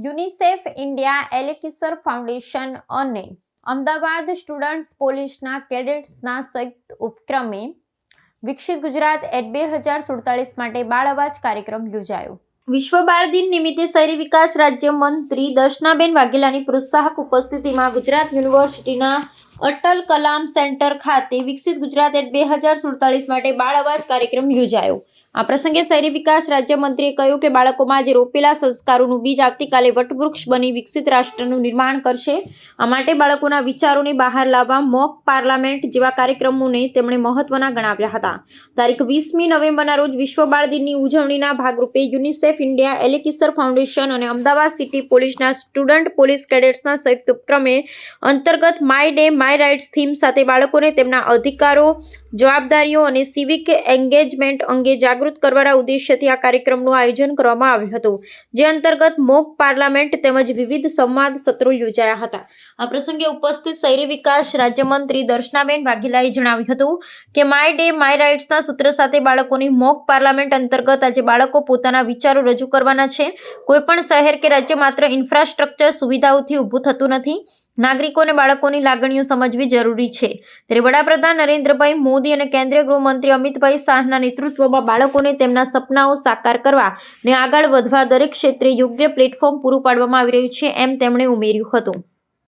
UNICEF India, Elixir foundation અને Ahmedabad students પોલીસના કેડેટ્સના સંયુક્ત ઉપક્રમે વિકસિત ગુજરાત એટ 2047 માટે બાળ અવાજ કાર્યક્રમ યોજાયો। વિશ્વ બાળ દિન નિમિત્તે શહેરી વિકાસ રાજ્ય મંત્રી દર્શનાબેન વાઘેલાની પ્રોત્સાહક ઉપસ્થિતિમાં ગુજરાત યુનિવર્સિટીના અટલ કલામ સેન્ટર ખાતે વિકસિત ગુજરાત એટ 2047 માટે બાળ અવાજ કાર્યક્રમ યોજાયો। આ પ્રસંગે શહેરી વિકાસ રાજ્યમંત્રીએ કહ્યું કે બાળકોમાં આજે રોપેલા સંસ્કારોનું બીજ આવતીકાલે વટવૃક્ષ બની વિકસિત રાષ્ટ્રનું નિર્માણ કરશે। આ માટે બાળકોના વિચારોને બહાર લાવવા મોક પાર્લામેન્ટ જેવા કાર્યક્રમોને તેમણે મહત્વના ગણાવ્યા હતા। તારીખ 20મી નવેમ્બરના રોજ વિશ્વ બાળ દિનની ઉજવણીના ભાગરૂપે યુનિસેફ ઇન્ડિયા, એલેકિસર ફાઉન્ડેશન અને અમદાવાદ સિટી પોલીસના સ્ટુડન્ટ પોલીસ કેડેટ્સના સંયુક્ત ઉપક્રમે અંતર્ગત my day my rights theme સાથે બાળકોને તેમના અધિકારો, જવાબદારીઓ અને સિવિક એન્ગેજમેન્ટ અંગે જાગૃત કરવાના ઉદ્દેશ્યથી આ કાર્યક્રમનું આયોજન કરવામાં આવ્યું હતું, જે અંતર્ગત મોક પાર્લામેન્ટ તેમજ વિવિધ સંવાદ સત્રો યોજાયા હતા। આ પ્રસંગે ઉપસ્થિત શહેરી વિકાસ રાજ્યમંત્રી દર્શનાબેન વાઘેલાએ જણાવ્યું હતું કે માય ડે માય રાઇટ્સના સૂત્ર સાથે બાળકોની મોક પાર્લામેન્ટ અંતર્ગત આજે બાળકો પોતાના વિચારો રજૂ કરવાના છે। કોઈપણ શહેર કે રાજ્ય માત્ર ઇન્ફ્રાસ્ટ્રક્ચર સુવિધાઓથી ઊભું થતું નથી, નાગરિકો અને બાળકોની લાગણીઓ સમજવી જરૂરી છે। ત્યારે વડાપ્રધાન નરેન્દ્રભાઈ મોદી અને કેન્દ્રીય ગૃહમંત્રી અમિતભાઈ શાહના નેતૃત્વમાં બાળકોને તેમના સપનાઓ સાકાર કરવા અને આગળ વધવા દરેક ક્ષેત્રે યોગ્ય પ્લેટફોર્મ પૂરું પાડવામાં આવી રહ્યું છે, એમ તેમણે ઉમેર્યું હતું।